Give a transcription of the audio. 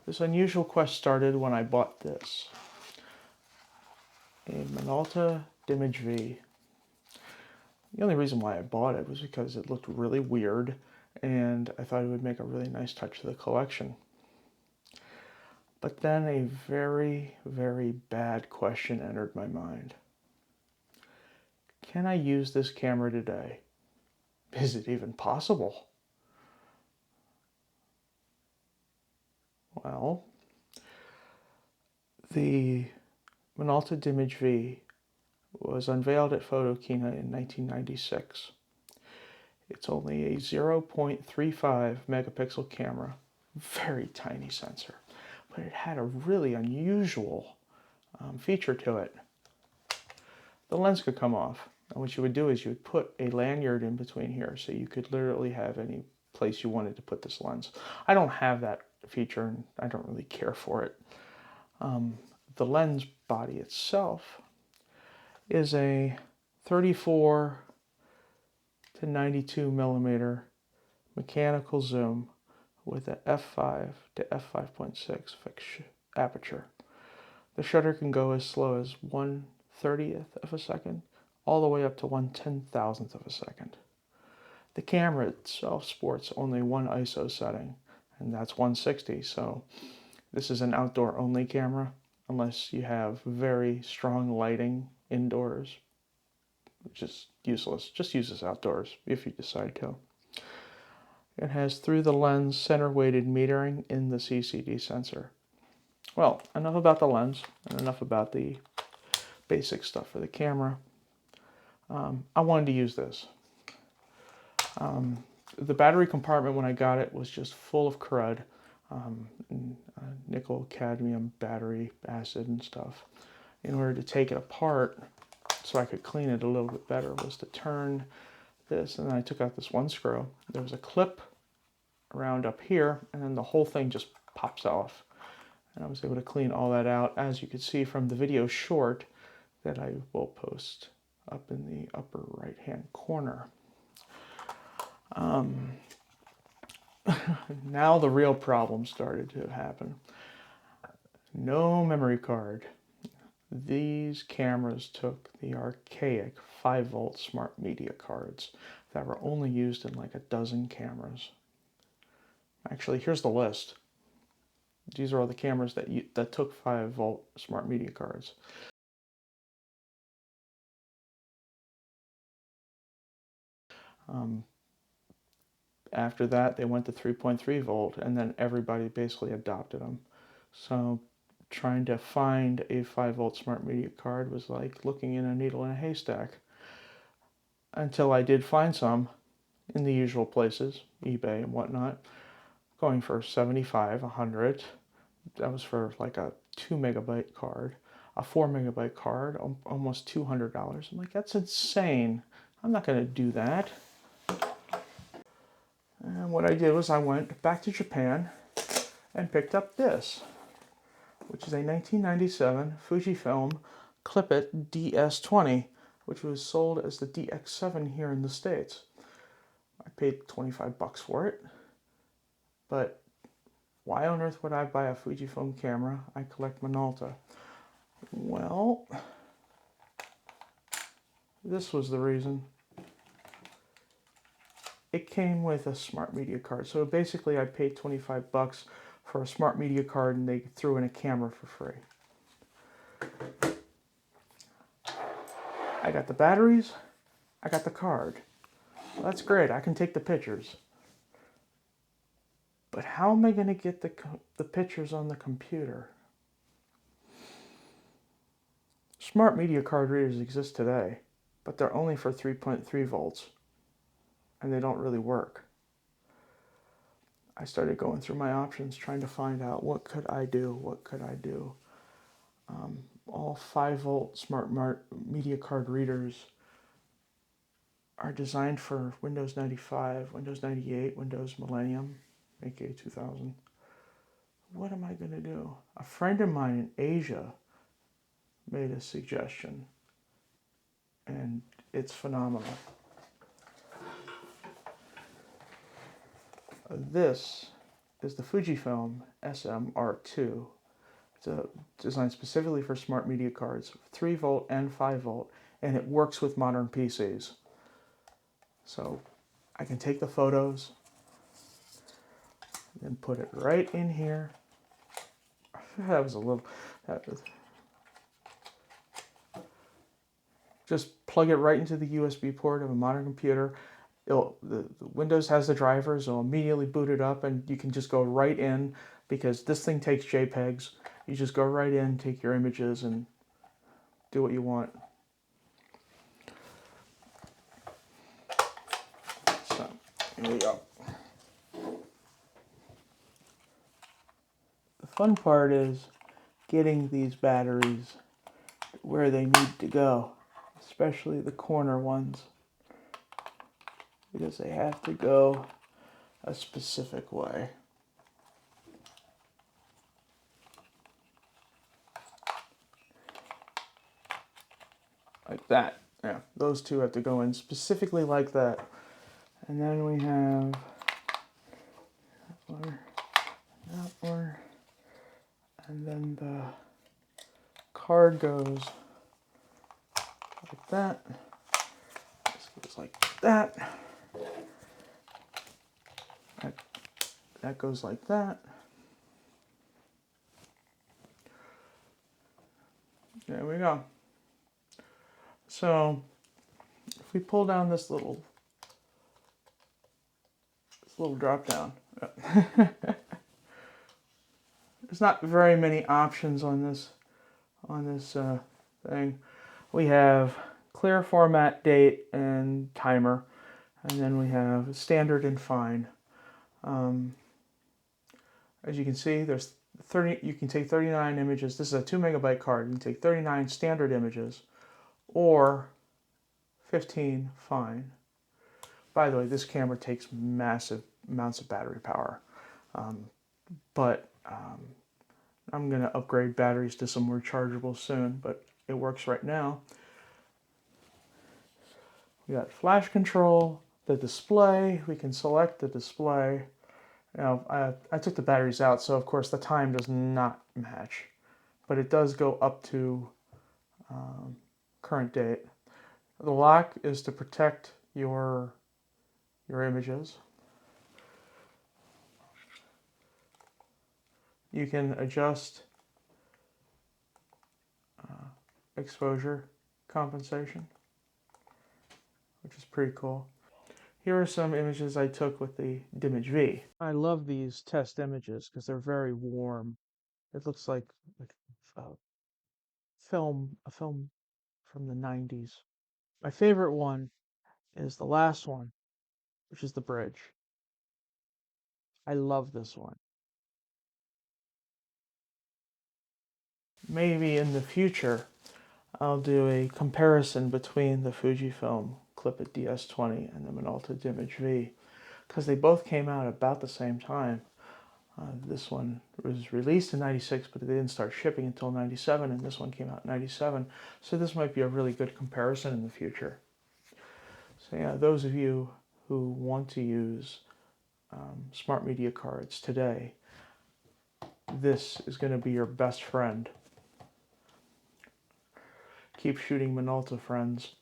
This unusual quest started when I bought this. A Minolta Dimage V. The only reason why I bought it was because it looked really weird and I thought it would make a really nice touch to the collection. But then a very, very bad question entered my mind. Can I use this camera today? Is it even possible? Well, the Minolta Dimage V was unveiled at Photokina in 1996. It's only a 0.35 megapixel camera, very tiny sensor, but it had a really unusual feature to it. The lens could come off. And what you would do is you would put a lanyard in between here so you could literally have any place you wanted to put this lens. I don't have that feature and I don't really care for it. The lens body itself is a 34 to 92 millimeter mechanical zoom with a f5 to f5.6 fixed aperture. The shutter can go as slow as 1/30th of a second all the way up to 1/10,000th of a second. The camera itself sports only one ISO setting, and that's 160, so this is an outdoor only camera unless you have very strong lighting indoors, which is useless. Just use this outdoors if you decide to. It has through the lens center weighted metering in the CCD sensor. Well, enough about the lens and enough about the basic stuff for the camera. I wanted to use this. The battery compartment when I got it was just full of crud, nickel, cadmium, battery, acid and stuff. In order to take it apart so I could clean it a little bit better was to turn this, and then I took out this one screw. There was a clip around up here, and then the whole thing just pops off. And I was able to clean all that out, as you could see from the video short that I will post up in the upper right hand corner. Now the real problem started to happen. No memory card. These cameras took the archaic 5-volt SmartMedia cards that were only used in like a dozen cameras. Actually, here's the list. These are all the cameras that took 5-volt SmartMedia cards. After that, they went to 3.3 volt, and then everybody basically adopted them. So trying to find a 5-volt SmartMedia card was like looking in a needle in a haystack. Until I did find some in the usual places, eBay and whatnot, going for 75, 100. That was for like a 2 megabyte card. A 4 megabyte card, almost $200. I'm like, that's insane. I'm not going to do that. And what I did was I went back to Japan and picked up this, which is a 1997 Fujifilm Clip-It DS20, which was sold as the DX7 here in the States. I paid 25 bucks for it, but why on earth would I buy a Fujifilm camera? I collect Minolta. Well, this was the reason. It came with a SmartMedia card. So basically I paid 25 bucks for a SmartMedia card and they threw in a camera for free. I got the batteries, I got the card. Well, that's great, I can take the pictures. But how am I going to get the pictures on the computer? SmartMedia card readers exist today, but they're only for 3.3 volts. And they don't really work. I started going through my options, trying to find out what could I do. All 5-volt SmartMedia card readers are designed for Windows 95, Windows 98, Windows Millennium, aka 2000. What am I going to do? A friend of mine in Asia made a suggestion, and it's phenomenal. This is the Fujifilm SMR2. It's designed specifically for SmartMedia cards, 3 volt and 5 volt, and it works with modern PCs. So I can take the photos and put it right in here. That was a little... Just plug it right into the USB port of a modern computer. The Windows has the drivers, it'll immediately boot it up, and you can just go right in, because this thing takes JPEGs. You just go right in, take your images, and do what you want. So, here we go. The fun part is getting these batteries where they need to go, especially the corner ones, because they have to go a specific way. Like that. Yeah, those two have to go in specifically like that. And then we have that one, and then the card goes like that. This goes like that. That goes like that. There we go. So if we pull down this little drop down, there's not very many options on this thing. We have clear, format, date, and timer, and then we have standard and fine. As you can see, there's 30. You can take 39 images. This is a 2 megabyte card. You can take 39 standard images, or 15 fine. By the way, this camera takes massive amounts of battery power, but I'm going to upgrade batteries to some rechargeable soon, but it works right now. We got flash control, the display. We can select the display. Now, I took the batteries out, so of course the time does not match, but it does go up to current date. The lock is to protect your images. You can adjust exposure compensation, which is pretty cool. Here are some images I took with the Dimage V. I love these test images because they're very warm. It looks like a film from the 90s. My favorite one is the last one, which is the bridge. I love this one. Maybe in the future, I'll do a comparison between the Fujifilm Clip-It DS20 and the Minolta Dimage V, because they both came out about the same time. This one was released in '96, but they didn't start shipping until '97, and this one came out in '97. So this might be a really good comparison in the future. So yeah, those of you who want to use SmartMedia cards today, this is going to be your best friend. Keep shooting Minolta, friends.